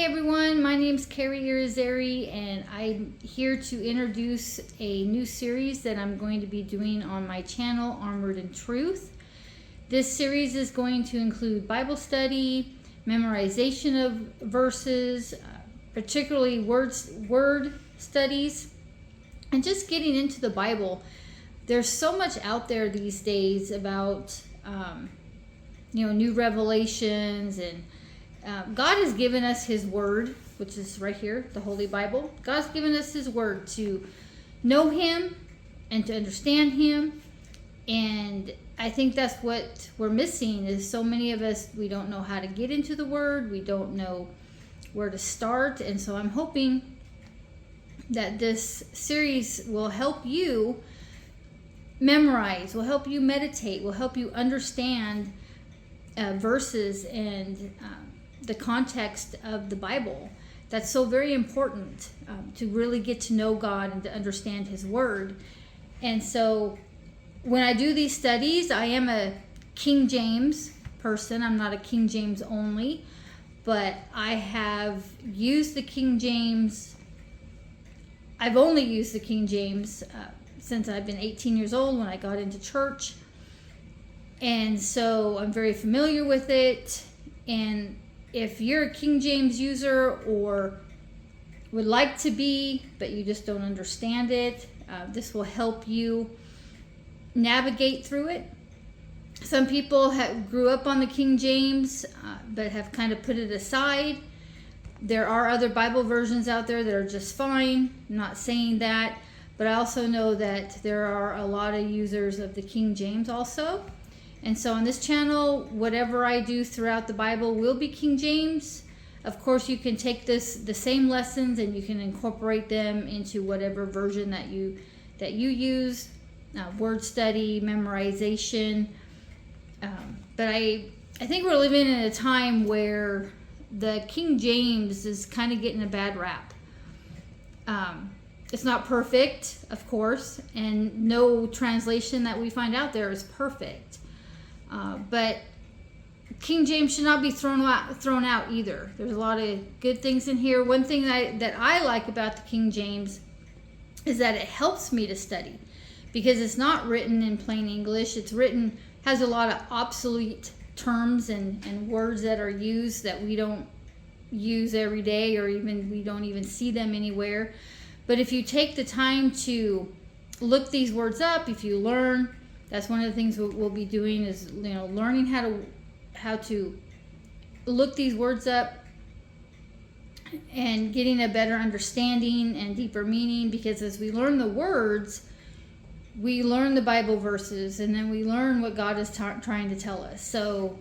Hey everyone, my name's Carrie Irizarry and I'm here to introduce a new series that I'm going to be doing on my channel, Armored in Truth. This series is going to include Bible study, memorization of verses, particularly word studies, and just getting into the Bible. There's so much out there these days about new revelations, and God has given us His Word, which is right here, the Holy Bible. God's given us His Word to know Him and to understand Him. And I think that's what we're missing, is so many of us, we don't know how to get into the Word. We don't know where to start. And so I'm hoping that this series will help you memorize, will help you meditate, will help you understand verses and the context of the Bible. That's so very important to really get to know God and to understand His Word. And so when I do these studies, I am a King James person. I'm not a King James only, but I have used the King James. I've only used the King James since I've been 18 years old, when I got into church. And so I'm very familiar with it. And if you're a King James user or would like to be, but you just don't understand it, this will help you navigate through it. Some people grew up on the King James, but have kind of put it aside. There are other Bible versions out there that are just fine. I'm not saying that, but I also know that there are a lot of users of the King James also. And so on this channel, whatever I do throughout the Bible will be King James. Of course, you can take the same lessons and you can incorporate them into whatever version that you use, word study, memorization. But I think we're living in a time where the King James is kind of getting a bad rap. It's not perfect, of course, and no translation that we find out there is perfect. But King James should not be thrown out either. There's a lot of good things in here. One thing that I like about the King James is that it helps me to study, because it's not written in plain English. Has a lot of obsolete terms and words that are used that we don't use every day, or even we don't even see them anywhere. But if you take the time to look these words up, if you learn, that's one of the things we'll be doing, is learning how to look these words up and getting a better understanding and deeper meaning. Because as we learn the words, we learn the Bible verses, and then we learn what God is trying to tell us. So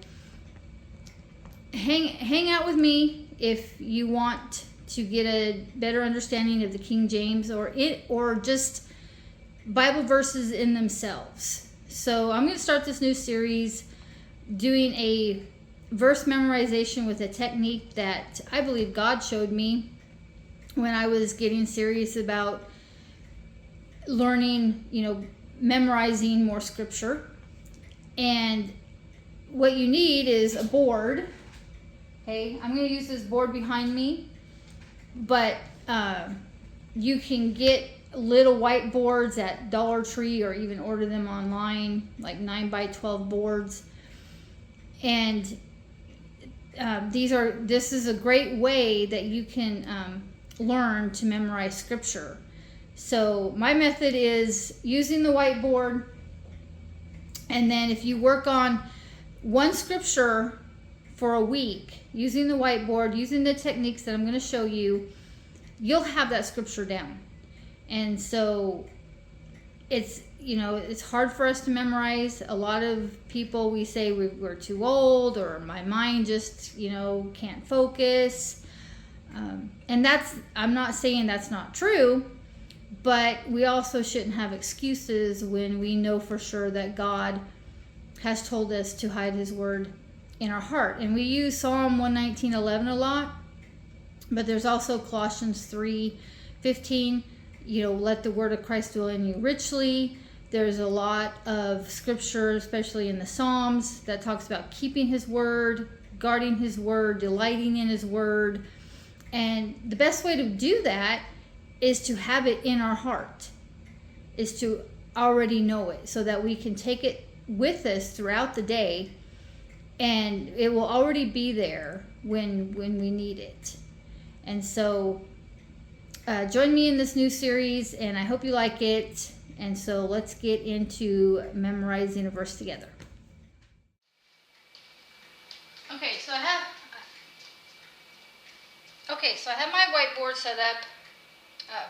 hang out with me if you want to get a better understanding of the King James or just Bible verses in themselves. So I'm going to start this new series doing a verse memorization with a technique that I believe God showed me when I was getting serious about learning, memorizing more scripture. And what you need is a board. Okay, I'm going to use this board behind me, but you can get little whiteboards at Dollar Tree, or even order them online, like 9x12 boards. And this is a great way that you can learn to memorize scripture. So my method is using the whiteboard, and then if you work on one scripture for a week using the whiteboard, using the techniques that I'm going to show you, you'll have that scripture down. And so it's hard for us to memorize. A lot of people, we say we're too old, or my mind just can't focus, and I'm not saying that's not true, but we also shouldn't have excuses when we know for sure that God has told us to hide His Word in our heart. And we use Psalm 119:11 a lot, but there's also Colossians 3:15. Let the word of Christ dwell in you richly. There's a lot of scripture, especially in the Psalms, that talks about keeping His Word, guarding His Word, delighting in His Word. And the best way to do that is to have it in our heart, is to already know it, so that we can take it with us throughout the day, and it will already be there when we need it. And so join me in this new series, and I hope you like it. And so let's get into memorizing a verse together. Okay, so I have my whiteboard set up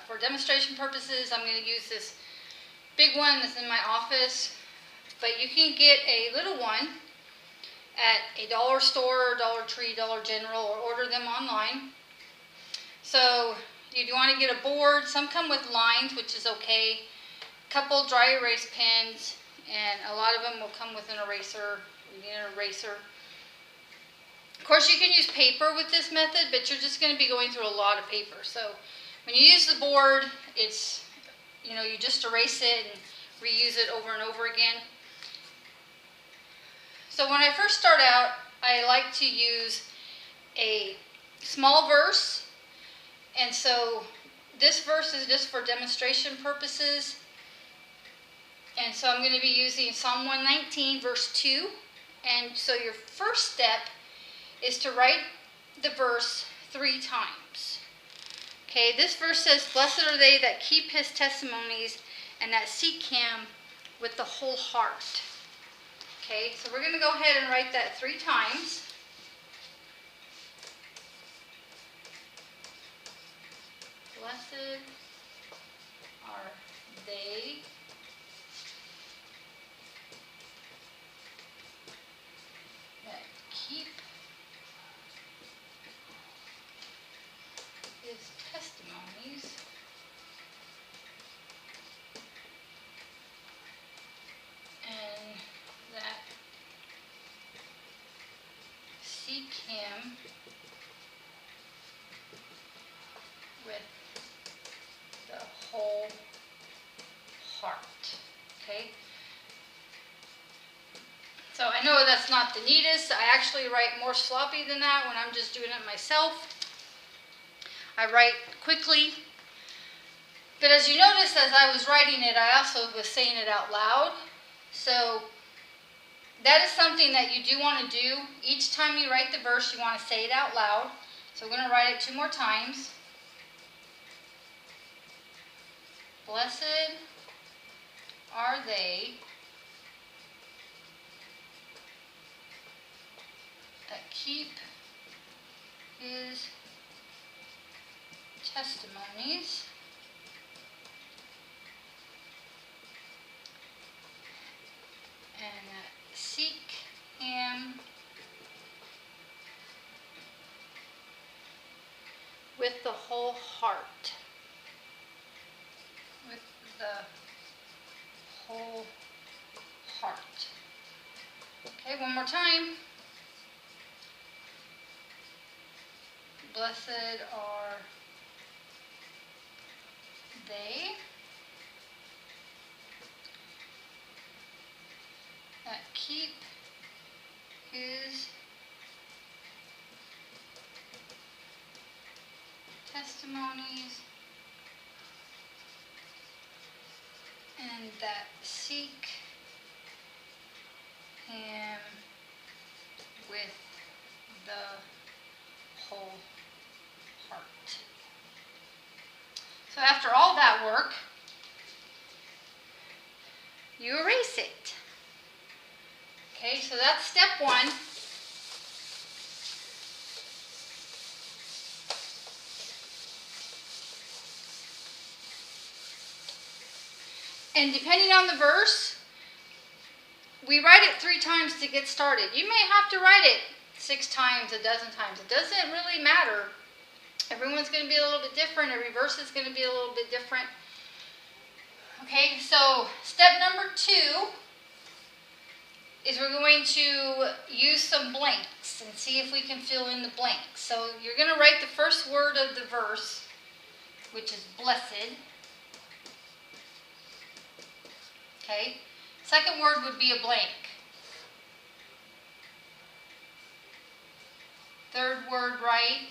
for demonstration purposes. I'm going to use this big one that's in my office, but you can get a little one at a dollar store, Dollar Tree, Dollar General, or order them online. So if you want to get a board, some come with lines, which is okay, a couple dry erase pens, and a lot of them will come with an eraser. You need an eraser. Of course, you can use paper with this method, but you're just going to be going through a lot of paper. So when you use the board, it's, you just erase it and reuse it over and over again. So when I first start out, I like to use a small verse. And so this verse is just for demonstration purposes. And so I'm going to be using Psalm 119, verse 2. And so your first step is to write the verse 3 times. Okay, this verse says, "Blessed are they that keep his testimonies and that seek him with the whole heart." Okay, so we're going to go ahead and write that 3 times. Blessed are they that keep his testimonies and that seek him with the whole heart. Okay? So I know that's not the neatest. I actually write more sloppy than that when I'm just doing it myself. I write quickly. But as you noticed, as I was writing it, I also was saying it out loud. So that is something that you do want to do. Each time you write the verse, you want to say it out loud. So we're going to write it 2 more times. Blessed are they that keep his testimonies and that seek him with the whole heart. With the whole heart. Okay, one more time. Blessed are they that keep his testimonies and that seek him with the whole heart. So after all that work, you erase it. Okay, so that's step 1. And depending on the verse, we write it 3 times to get started. You may have to write it 6 times, a dozen times. It doesn't really matter. Everyone's going to be a little bit different. Every verse is going to be a little bit different. Okay, so step number 2 is we're going to use some blanks and see if we can fill in the blanks. So you're going to write the first word of the verse, which is blessed. Okay, second word would be a blank. Third word, right.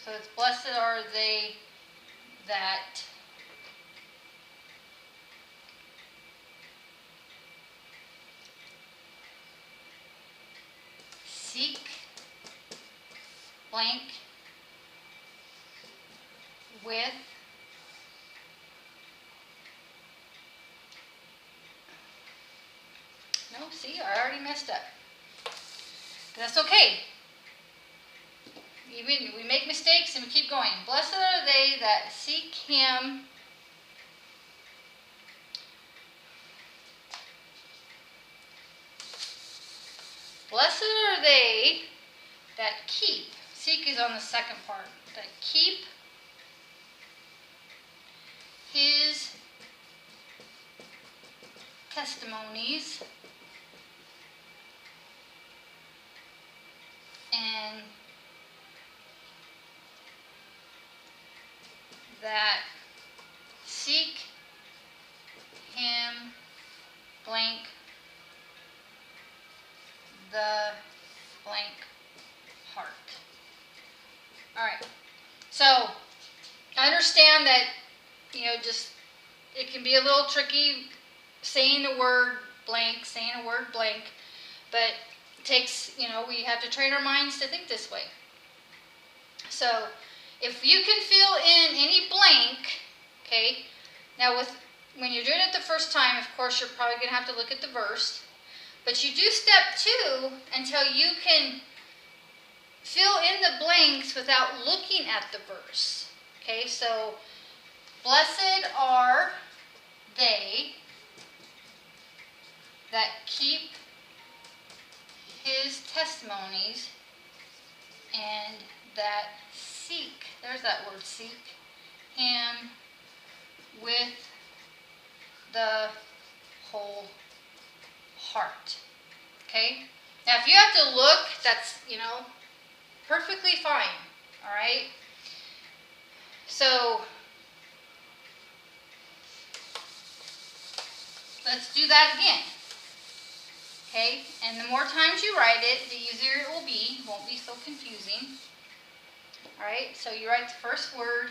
So it's blessed are they that seek blank with no, see, I already messed up. That's okay. Even we make mistakes and we keep going. Blessed are they that seek him blessed are they that keep. Seek is on the second part. That keep his testimonies and that seek him blank the blank heart. Alright, so I understand that, just it can be a little tricky saying the word blank, but it takes, we have to train our minds to think this way. So if you can fill in any blank, okay, now when you're doing it the first time, of course, you're probably going to have to look at the verse, but you do step 2 until you can fill in the blanks without looking at the verse. Okay, so blessed are they that keep his testimonies and that seek, there's that word, seek, him with the whole heart. Okay? Now if you have to look, that's, perfectly fine. Alright? So let's do that again. Okay? And the more times you write it, the easier it will be. It won't be so confusing. Alright? So you write the first word.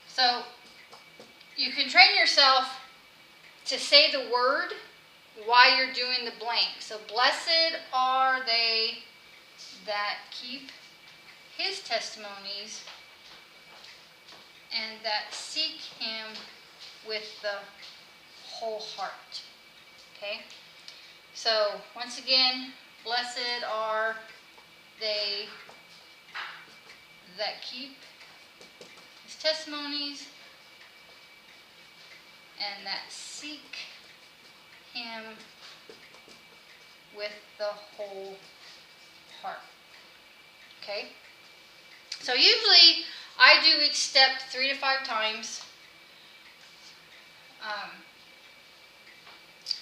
So you can train yourself to say the word while you're doing the blank. So blessed are they that keep his testimonies and that seek him with the whole heart. Okay? So once again, blessed are they that keep his testimonies and that seek him with the whole heart. Okay? So usually I do each step 3 to 5 times.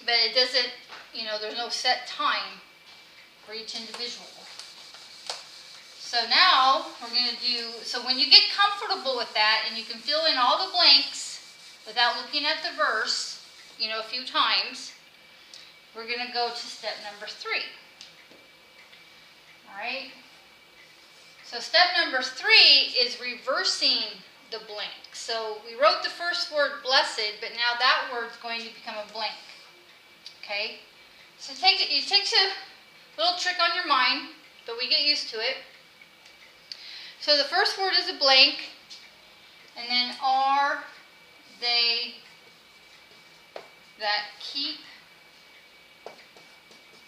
But it doesn't, there's no set time for each individual. So now we're going to do, so when you get comfortable with that and you can fill in all the blanks without looking at the verse, a few times, we're going to go to step number 3. Alright? So step number 3 is reversing the blank. So we wrote the first word blessed, but now that word's going to become a blank. Okay? So it takes a little trick on your mind, but we get used to it. So the first word is a blank, and then are they that keep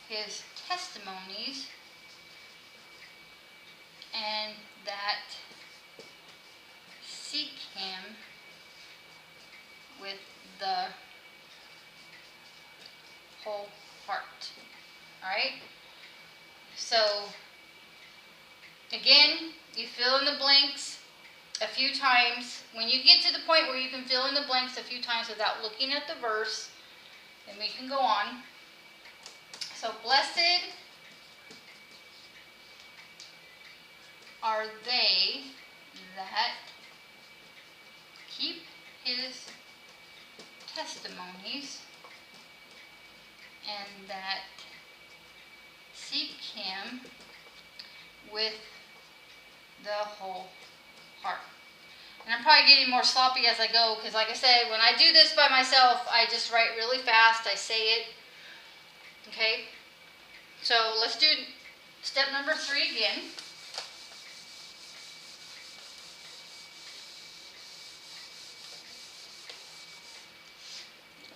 his testimonies and that seek him with the whole heart. Alright? So, again, you fill in the blanks a few times. When you get to the point where you can fill in the blanks a few times without looking at the verse, then we can go on. So, blessed are they that keep his testimonies and that seek him with the whole heart. And I'm probably getting more sloppy as I go, because like I said, when I do this by myself, I just write really fast. I say it. Okay? So let's do step number 3 again.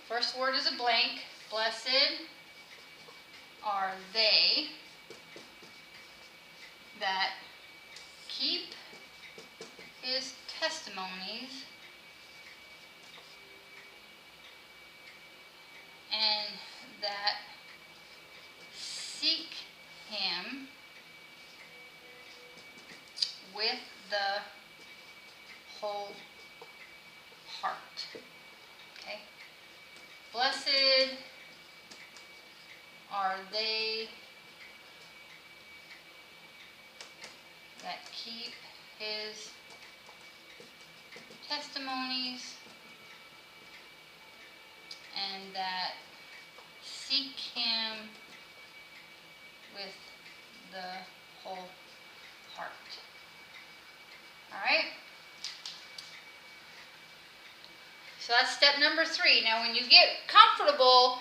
First word is a blank. Blessed are they that keep his testimonies and that seek him with the whole heart. Okay? Blessed are they that keep his testimonies and that seek him with the whole heart. Alright? So that's step number 3. Now when you get comfortable,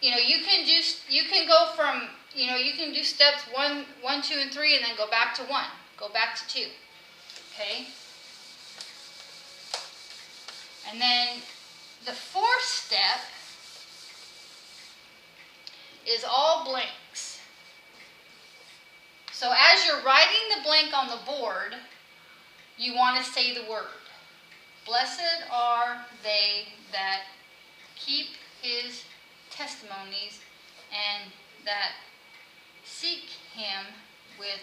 you can go from, you can do steps 1, 2, and 3 and then go back to 1. Go back to 2. Okay? And then the 4th step is all blanks. So as you're writing the blank on the board, you want to say the word. Blessed are they that keep his testimonies and that seek him with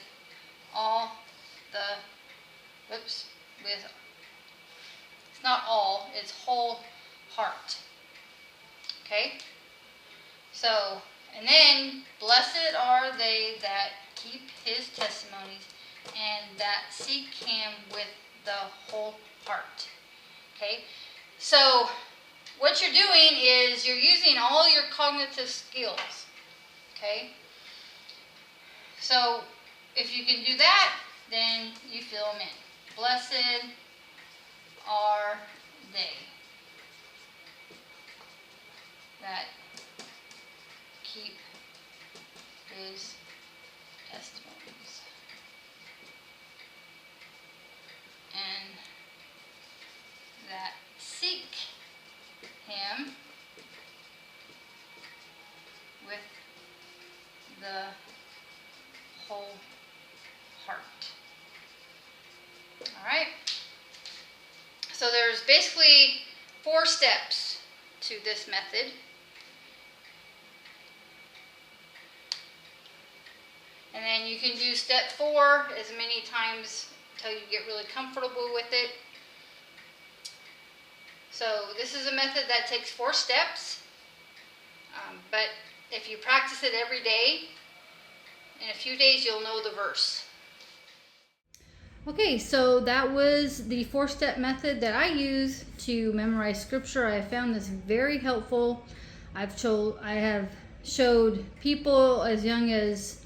all the, it's not all, it's whole heart. Okay? So, and then, blessed are they that keep his testimonies and that seek him with the whole heart. Okay? So, what you're doing is you're using all your cognitive skills. Okay? So, if you can do that, then you fill them in. Blessed are they that keep his testimonies and that seek him with the whole heart. Alright? So there's basically 4 steps to this method. And then you can do step 4 as many times until you get really comfortable with it. So this is a method that takes 4 steps. But if you practice it every day, in a few days you'll know the verse. Okay, so that was the 4-step method that I use to memorize scripture. I found this very helpful. I have showed people as young as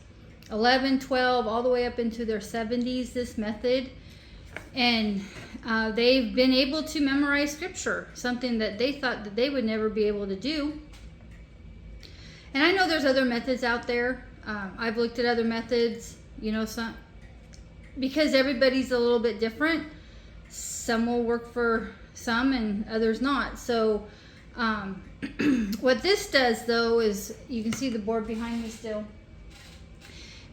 11, 12, all the way up into their 70s this method. And they've been able to memorize scripture, something that they thought that they would never be able to do. And I know there's other methods out there. I've looked at other methods, because everybody's a little bit different. Some will work for some and others not. So what this does though is, you can see the board behind me still.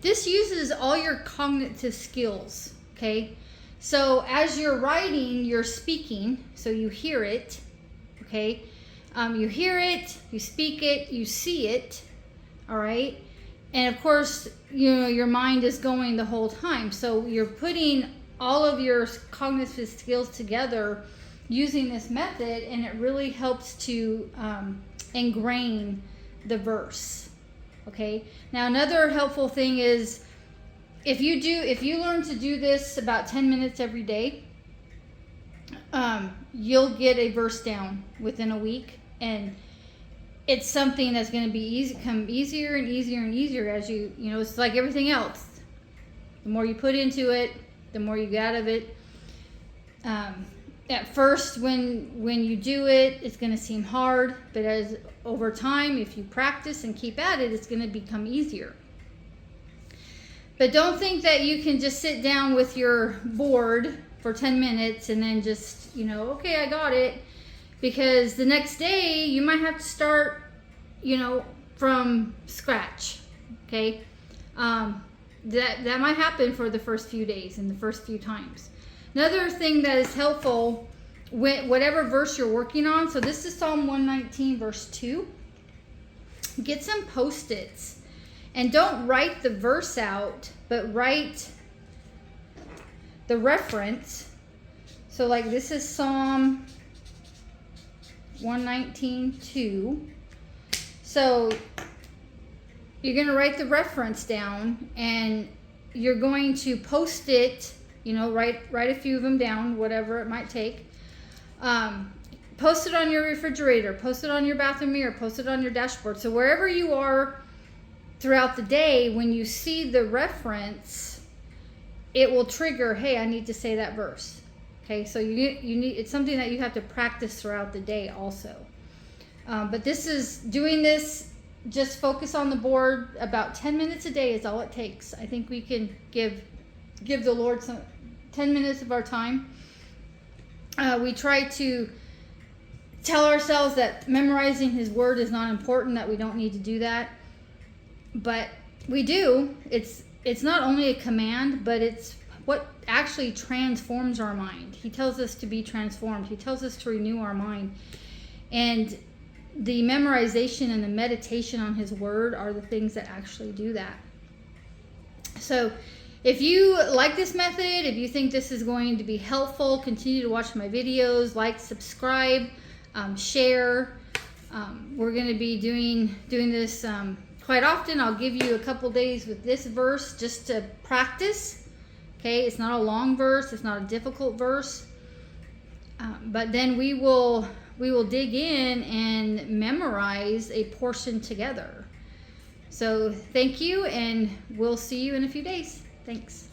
This uses all your cognitive skills, okay? So as you're writing, you're speaking, so you hear it, okay? You hear it, you speak it, you see it, all right? And of course, your mind is going the whole time. So you're putting all of your cognitive skills together using this method, and it really helps to ingrain the verse. Okay, now another helpful thing is if you learn to do this about 10 minutes every day, you'll get a verse down within a week, and it's something that's going to be become easier and easier and easier as you know, it's like everything else. The more you put into it, the more you get out of it. At first, when you do it, it's going to seem hard, but as over time, if you practice and keep at it, it's going to become easier. But don't think that you can just sit down with your board for 10 minutes and then just, you know, okay, I got it. Because the next day, you might have to start, you know, from scratch, okay? That might happen for the first few days and the first few times. Another thing that is helpful, whatever verse you're working on, so this is Psalm 119, verse 2. Get some Post-its. And don't write the verse out, but write the reference. So like this is Psalm 119:2. So you're going to write the reference down, and you're going to post it, you know, write a few of them down, whatever it might take. Post it on your refrigerator, post it on your bathroom mirror, post it on your dashboard. So wherever you are throughout the day, when you see the reference, it will trigger, hey, I need to say that verse. Okay, so you need, it's something that you have to practice throughout the day also. But doing this, just focus on the board. About 10 minutes a day is all it takes. I think we can give the Lord some 10 minutes of our time. We try to tell ourselves that memorizing His Word is not important, that we don't need to do that. But we do. It's not only a command, but it's what actually transforms our mind. He tells us to be transformed. He tells us to renew our mind. And the memorization and the meditation on His Word are the things that actually do that. So if you like this method, if you think this is going to be helpful, continue to watch my videos, like, subscribe, share. We're going to be doing this quite often. I'll give you a couple days with this verse just to practice. Okay, it's not a long verse, it's not a difficult verse, but then we will dig in and memorize a portion together. So thank you, and we'll see you in a few days. Thanks.